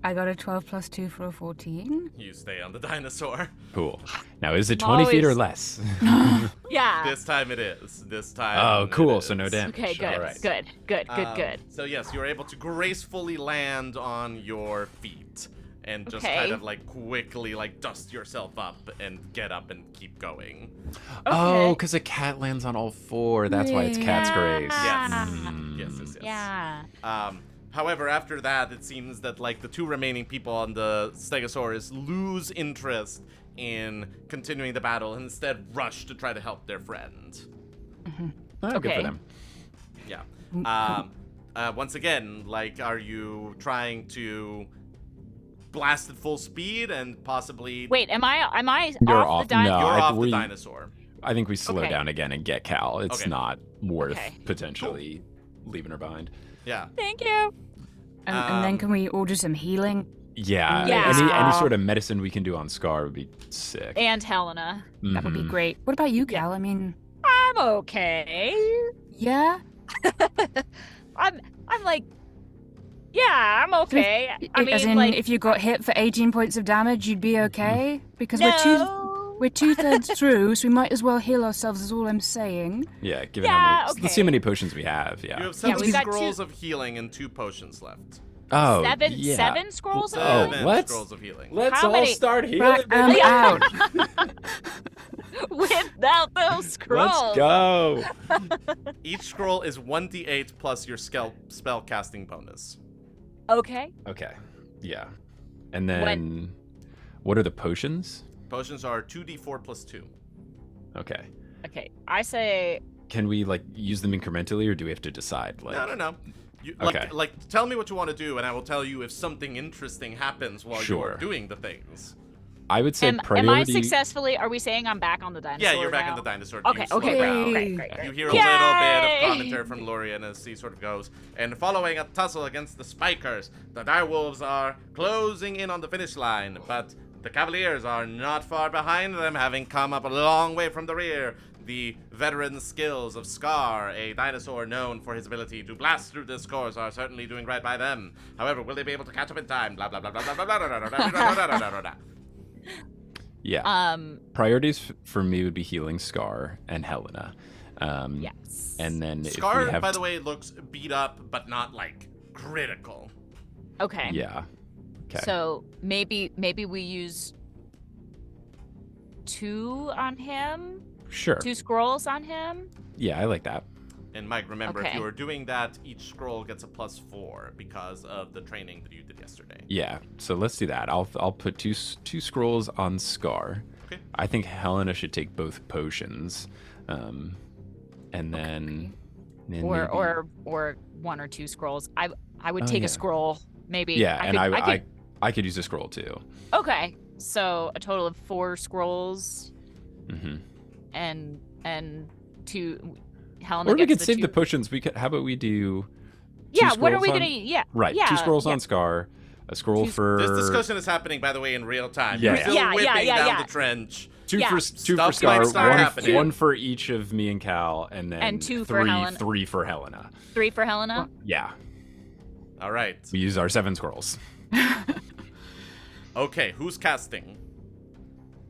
I got a 12 plus 2 for a 14. You stay on the dinosaur. Cool. Now, is it 20 feet or Always- less? Yeah. This time it is. This time. Oh, it cool. So no is. damage. Okay, good, All right. good. So yes, you're able to gracefully land on your feet and just Okay. kind of like quickly like dust yourself up and get up and keep going. Oh, because a cat lands on all 4. That's why it's cat's grace. Yes. Mm. Yes. Yeah. However, after that, it seems that like the 2 remaining people on the Stegosaurus lose interest in continuing the battle and instead rush to try to help their friend. Oh, good Okay. for them. Yeah. Once again, like, are you trying to blast at full speed and possibly... Wait, am I You're off off. the dinosaur? No, You're off we- the dinosaur. I think we slow Okay. down again and get Cal. It's Okay. not worth Okay. potentially leaving her behind. Yeah. Thank you. And then can we order some healing? Yeah. Yeah. Any sort of medicine we can do on Scar would be sick. And Helena. That would be Mhm. great. What about you, Cal? I mean, I'm okay. yeah? I'm like, yeah, I'm okay. I As mean, in, like, if you got hit for 18 points of damage, you'd be okay? Because no. we're 2/3 through, so we might as well heal ourselves, is all I'm saying. Yeah, given Yeah, how many, okay. let's see how many potions we have. Yeah. You have 7 we've got scrolls two- of healing and 2 potions left. Oh, seven yeah. seven scrolls of Oh, healing? let's- scrolls of healing. Let's How all many- start healing. Right, baby. out. Without those scrolls. Let's go. Each scroll is 1d8 plus your spell casting bonus. Okay. Okay. Yeah. And then, what are the potions? Potions are 2d4 plus 2. Okay. Okay. I say Can we like use them incrementally, or do we have to decide? Like, No. You, Okay. like, tell me what you want to do, and I will tell you if something interesting happens while Sure. you're doing the things. I would say am priority. I successfully? Are we saying I'm back on the dinosaur? Yeah, you're back now? in the dinosaur. Okay. You slow Okay. down. Great. Great. You Great. hear a little bit Yay! of commentary from Lorien as he sort of goes, and following a tussle against the spikers, the direwolves are closing in on the finish line, but the Cavaliers are not far behind them, having come up a long way from the rear. The veteran skills of Scar, a dinosaur known for his ability to blast through this course, are certainly doing right by them. However, will they be able to catch up in time? Blah blah blah blah blah blah blah blah blah blah blah blah blah. Yeah. Priorities for me would be healing Scar and Helena. Yes. And then Scar, if we have by the way, looks beat up, but not like critical. Okay. Yeah. Okay. So maybe we use 2 on him. Sure. 2 scrolls on him. Yeah, I like that. And Mike, remember, if Okay. you are doing that, each scroll gets a +4 because of the training that you did yesterday. Yeah. So let's do that. I'll put two scrolls on Scar. Okay. I think Helena should take both potions, and then Or 1 or 2 scrolls. I would take yeah. a scroll maybe. yeah, I I could use a scroll too. Okay. So a total of 4 scrolls Mm-hmm. and 2. Helena Or we gets could the save 2. the potions. We could. How about we do? Yeah. two What are we scrolls gonna? on- Yeah. Right. Yeah, 2 scrolls yeah. on Scar. A scroll Two- for. This discussion is happening, by the way, in real time. Yeah, You're yeah. still Yeah, whipping yeah, down yeah. the trench. Two Yeah. for Stuff Scar, might start one, happening. one for each of me and Cal, and then And 2 for Helena. 3 for Helena. 3 for Helena. Yeah, All right. we use our 7 scrolls. Okay, who's casting?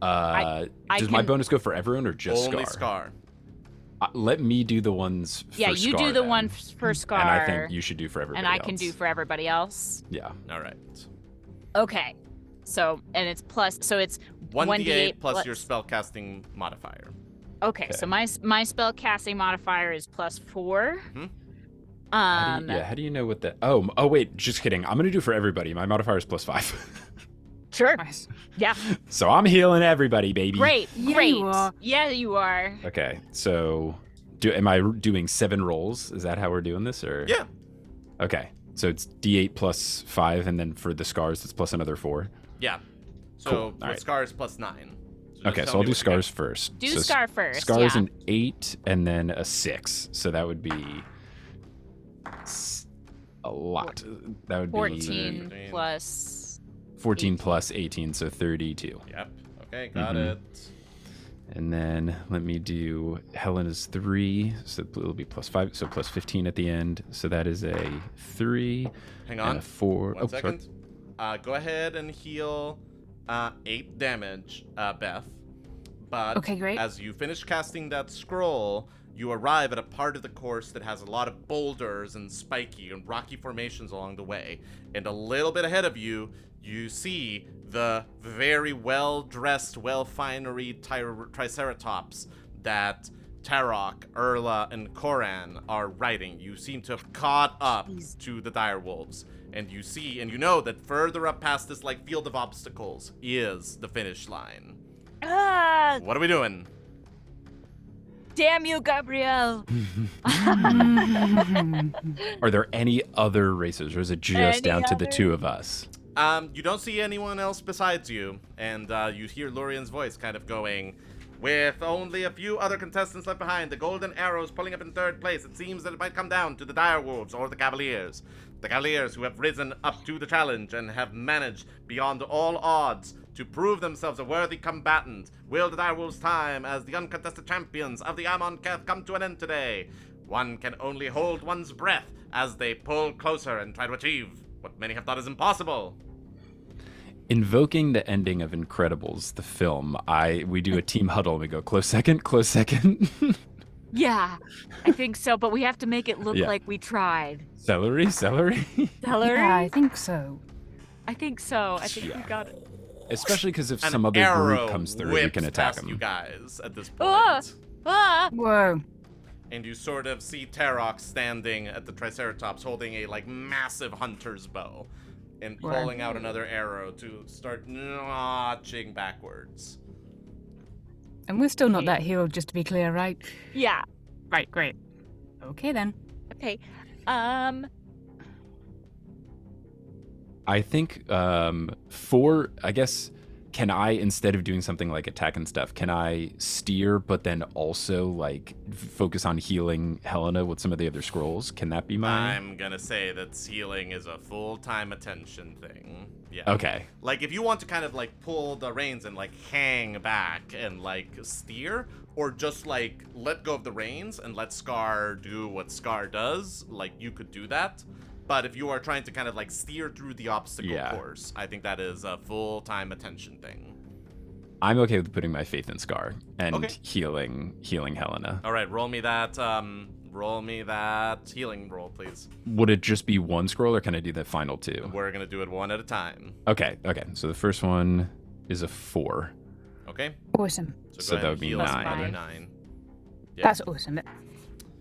I Does my can- bonus go for everyone or just Only Scar? Scar. Let me do the ones for Yeah, you Scar, do the then. one for Scar. And I think you should do for everybody and I else. can do for everybody else. Yeah. All right. Okay. So and it's plus. So it's 1d8 plus plus- your spell casting modifier. Okay. So my spell casting modifier is +4. Mhm. How do you know what the... Oh, wait, just kidding. I'm going to do for everybody. My modifier is +5. Sure. Nice. Yeah. So I'm healing everybody, baby. Great. Yeah, Great. you are. Yeah, you are. Okay, so am I doing 7 rolls? Is that how we're doing this, or? Yeah. Okay, so it's D8 plus 5, and then for the scars, it's plus another 4. Yeah. So Cool. with Alright. Scar is +9. So Okay, just so tell I'll me do what you scars got. first. Do so Scar first. Scar is yeah. an 8, and then a 6, so that would be a lot. That would 14 14. plus. 14 plus 18, so 32. Yep. Okay, got Mhm. it. And then let me do Helena's 3, so it'll be +5, so plus 15 at the end. So that is a 3 Hang and on. a 4. One sorry. second. Go ahead and heal 8 damage, Beth. But Okay, great. as you finish casting that scroll, you arrive at a part of the course that has a lot of boulders and spiky and rocky formations along the way. And a little bit ahead of you, you see the very well-dressed, well-fineried Triceratops that Tarok, Erla, and Koran are riding. You seem to have caught up to the direwolves. And you see, and you know that further up past this like field of obstacles is the finish line. What are we doing? Damn you, Gabriel! Are there any other racers, or is it just down to the two of us? You don't see anyone else besides you, and you hear Lorian's voice kind of going, with only a few other contestants left behind, the Golden Arrows pulling up in third place, it seems that it might come down to the Direwolves or the Cavaliers. The Cavaliers who have risen up to the challenge and have managed, beyond all odds, to prove themselves a worthy combatant. Will the Direwolves' time as the uncontested champions of the Amon Keth come to an end today? One can only hold one's breath as they pull closer and try to achieve what many have thought is impossible. Invoking the ending of Incredibles, the film, we do a team huddle and we go, close second, close second. Yeah, I think so, but we have to make it look like we tried. Celery? Celery? Yeah, I think so. I think so. I think we got it. Especially because if An some other arrow group comes through, we whips can attack past them. you guys at this point. Whoa. And you sort of see Terox standing at the Triceratops holding a massive hunter's bow and pulling out another arrow to start notching backwards. And we're still not that healed, just to be clear, right? Yeah. Right, great. Okay then. Okay. I think can I, instead of doing something like attack and stuff, can I steer but then also focus on healing Helena with some of the other scrolls? Can that be mine? I'm gonna say that healing is a full-time attention thing. Yeah. Okay. If you want to kind of pull the reins and hang back and steer, or just let go of the reins and let Scar do what Scar does, you could do that. But if you are trying to kind of steer through the obstacle course, I think that is a full-time attention thing. I'm okay with putting my faith in Scar and healing Helena. All right, roll me that healing roll, please. Would it just be one scroll, or can I do the final two? We're gonna do it one at a time. Okay. So the first one is a 4. Okay. Awesome. So that would be 9. 9. Yeah. That's awesome.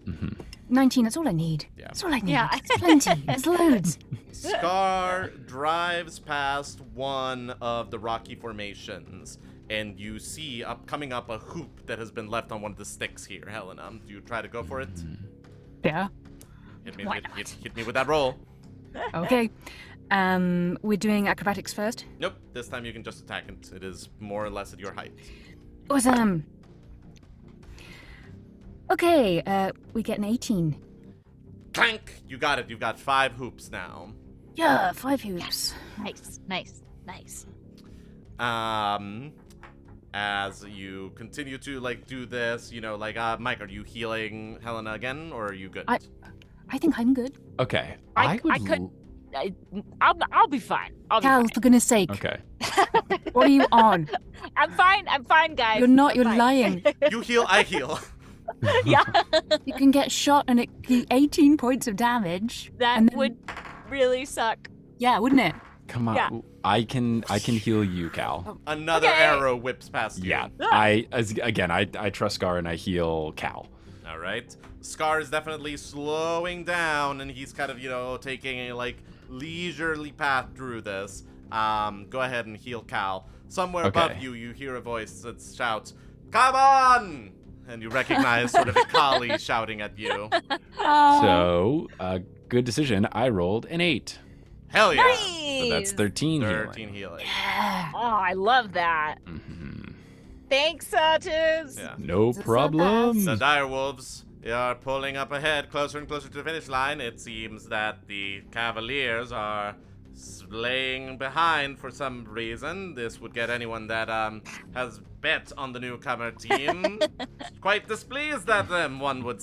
Mm-hmm. 19, that's all I need. Yeah. That's all I need. Yeah. It's plenty. There's loads. Scar drives past one of the rocky formations, and you see coming up a hoop that has been left on one of the sticks here. Helena, do you try to go for it? Yeah. Hit me with that roll. Okay. We're doing acrobatics first. Nope, this time you can just attack it. It is more or less at your height. Awesome. Okay, we get an 18. Clank! You got it. You've got 5 hoops now. Yeah, 5 hoops. Nice. As you continue to do this, Mike, are you healing Helena again, or are you good? I think I'm good. Okay. I'll be fine. Cal, for goodness sake. Okay. What are you on? I'm fine, guys. You're not, you're fine. lying. You heal, I heal. Yeah. You can get shot and it do 18 points of damage. That would really suck. Yeah, wouldn't it? Come on. Yeah. I can heal you, Cal. Another arrow whips past you. Yeah. I trust Scar and I heal Cal. All right. Scar is definitely slowing down, and he's kind of, taking a leisurely path through this. Go ahead and heal Cal. Somewhere above you, you hear a voice that shouts, "Come on!" And you recognize sort of a collie shouting at you. So, good decision. I rolled an 8. Hell yeah. Nice. So that's 13 healing. Yeah. Oh, I love that. Mm-hmm. Thanks, Satus. Yeah. No problem. The direwolves are pulling up ahead, closer and closer to the finish line. It seems that the Cavaliers are laying behind for some reason. This would get anyone that has bet on the newcomer team quite displeased at them, one would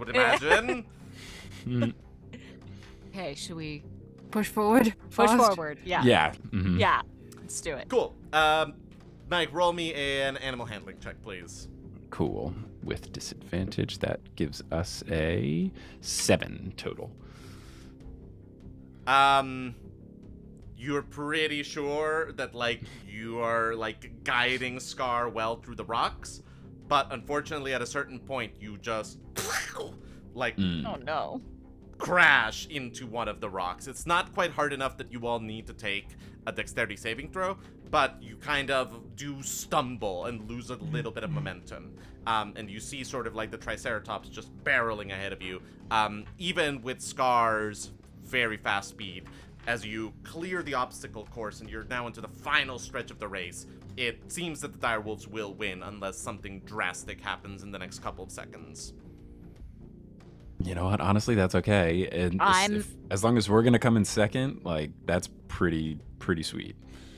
imagine. Okay, should we Push forward. push Fast. forward? Yeah. Yeah. Mhm. Yeah. Let's do it. Cool. Mike, roll me an animal handling check, please. Cool. With disadvantage, that gives us a 7 total. You're pretty sure that you are guiding Scar well through the rocks, but unfortunately at a certain point you just Oh no. crash into one of the rocks. It's not quite hard enough that you all need to take a dexterity saving throw, but you kind of do stumble and lose a little bit of momentum. And you see sort of like the Triceratops just barreling ahead of you, even with Scar's very fast speed. As you clear the obstacle course and you're now into the final stretch of the race, it seems that the direwolves will win unless something drastic happens in the next couple of seconds. You know what? Honestly, that's okay. And as long as we're gonna come in second, like that's pretty sweet.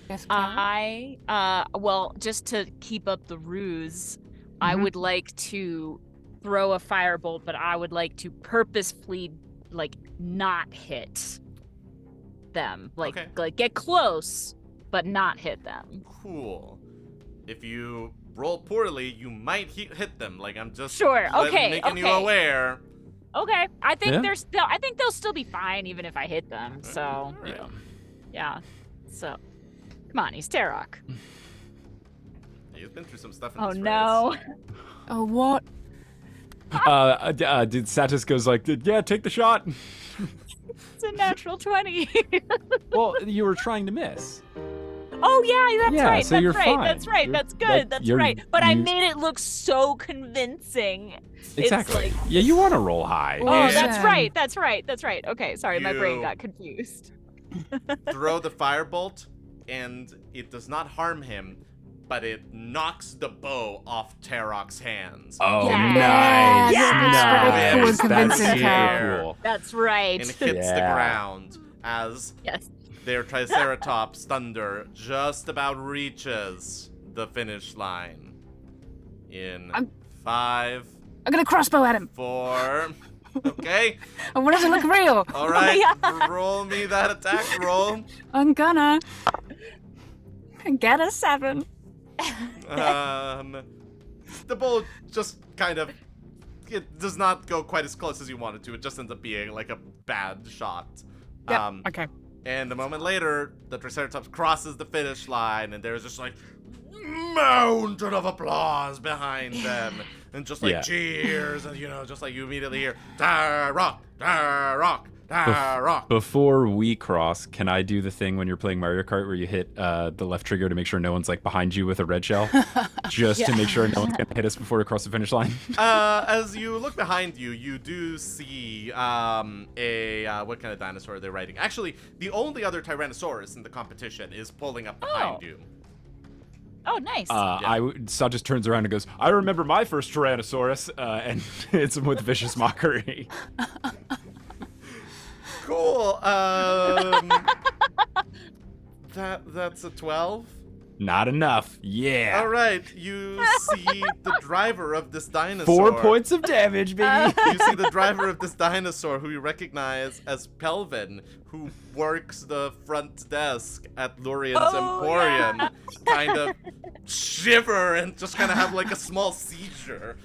Yes, Well, just to keep up the ruse, I would like to throw a firebolt, but I would like to purposefully like not hit them. Like get close, but not hit them. Cool. If you roll poorly, you might hit them. Like I'm just making you aware. Okay, I think I think they'll still be fine even if I hit them. So yeah. So come on, he's Tarok. He's been through some stuff in this no. race. Oh, what? Did Satus goes like, yeah, take the shot. It's a natural 20. Well, you were trying to miss. Oh yeah, that's right. So that's you're right. fine. That's right. That's good. That's right. But I made it look so convincing. Exactly. It's like... Yeah, you want to roll high. Oh, that's right. That's right. That's right. Okay, sorry, my brain got confused. Throw the firebolt, and it does not harm him, but it knocks the bow off Tarok's hands. Oh, yeah. nice. Yeah. Nice. That's super cool. That's right. And hits the ground as their Triceratops thunder just about reaches the finish line. In 5. I'm gonna crossbow at him. 4. Okay. I want it to look real. All right. Roll me that attack roll. I'm gonna get a 7. The bolt just kind of, it does not go quite as close as you wanted to. It just ends up being like a bad shot. Yep. Okay. And a moment later, the Triceratops crosses the finish line, and there's just like mountain of applause behind them, and just like cheers, and just like you immediately hear Tarok, Tarok, Tarok. Before we cross, can I do the thing when you're playing Mario Kart where you hit the left trigger to make sure no one's like behind you with a red shell, just to make sure no one's gonna hit us before we cross the finish line? As you look behind you, you do see what kind of dinosaur are they riding? Actually, the only other Tyrannosaurus in the competition is pulling up behind you. Oh, nice. Satus turns around and goes, I remember my first Tyrannosaurus, and hits him with vicious mockery. Cool. That's a 12. Not enough. Yeah. All right. You see the driver of this dinosaur. 4 points of damage, baby. You see the driver of this dinosaur, who you recognize as Pelvin, who works the front desk at Lurian's Emporium, kind of shiver and just kind of have like a small seizure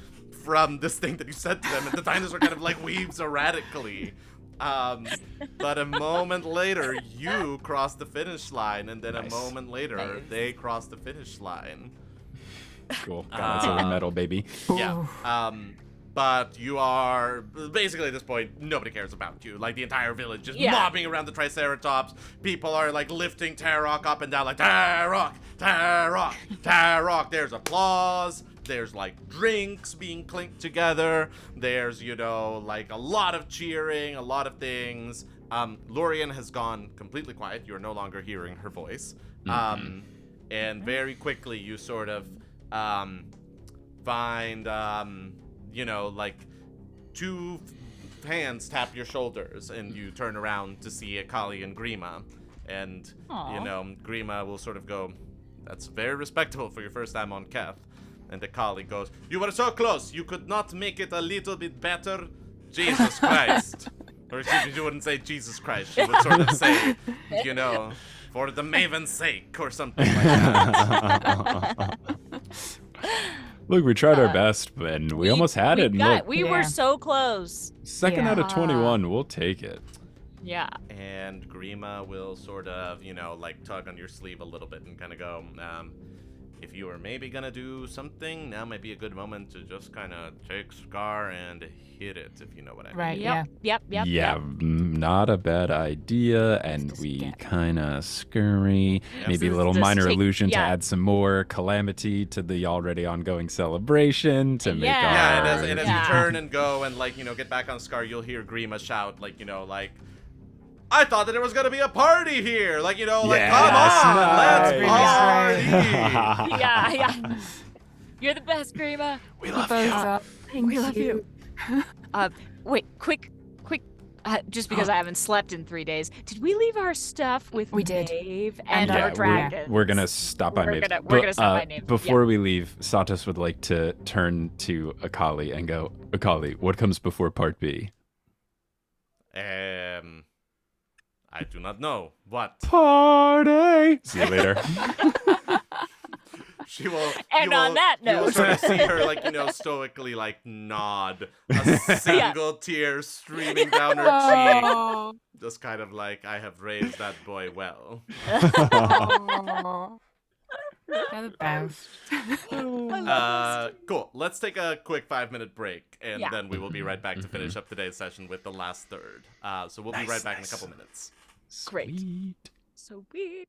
from this thing that you said to them, and the dinosaur kind of like weaves erratically. But a moment later, you cross the finish line, and then a moment later, they cross the finish line. Cool. Got silver medal, baby. Yeah. But you are basically at this point, nobody cares about you. Like the entire village is mobbing around the Triceratops. People are like lifting Tarok up and down, like Tarok, Tarok, Tarok. There's applause. There's like drinks being clinked together. There's, like a lot of cheering, a lot of things. Lurian has gone completely quiet. You're no longer hearing her voice. And very quickly you sort of find, like 2 hands tap your shoulders, and you turn around to see Akali and Grima. And, Grima will sort of go, that's very respectable for your first time on Keth. And Akali goes, you were so close. You could not make it a little bit better? Jesus Christ. Or she wouldn't say Jesus Christ. She would sort of say, for the Maven's sake or something like that. Look, we tried our best, and we almost had it. We were so close. Second out of 21, we'll take it. Yeah. And Grima will sort of, like tug on your sleeve a little bit and kind of go, if you were maybe gonna do something, now might be a good moment to just kind of take Scar and hit it, if you know what I mean. Right, Yep. Yep. Not a bad idea. And Just we get- kind of scurry. Yep. Maybe a Just- little just minor take- illusion to yeah. add some more calamity to the already ongoing celebration to make Yeah. Yeah, our... and as Yeah. you turn and go and, like, get back on Scar, you'll hear Grima shout, like, like, I thought that there was gonna be a party here! Like, like, come Yes, on! nice. Let's party! Yeah. You're the best, Grima. We love Both you. are. Thank We love you. Wait, quick. Just because I haven't slept in 3 days, did we leave our stuff with We did. Maeve and And our Yeah, dragons? we're gonna stop by We're Maeve. gonna stop by Maeve, Before we leave, Satus would like to turn to Akali and go, Akali, what comes before part B? I do not know. What? Party! See you later. She will. And on that you will note- sort of see her, like, stoically, like, nod, a single tear streaming down her cheek, Oh. just kind of like, I have raised that boy well. They're the best. Cool. Let's take a quick 5-minute break, and Yeah. then we will be right back to finish up today's session with the last third. So we'll be right back in a couple minutes. Great. Sweet. So weird.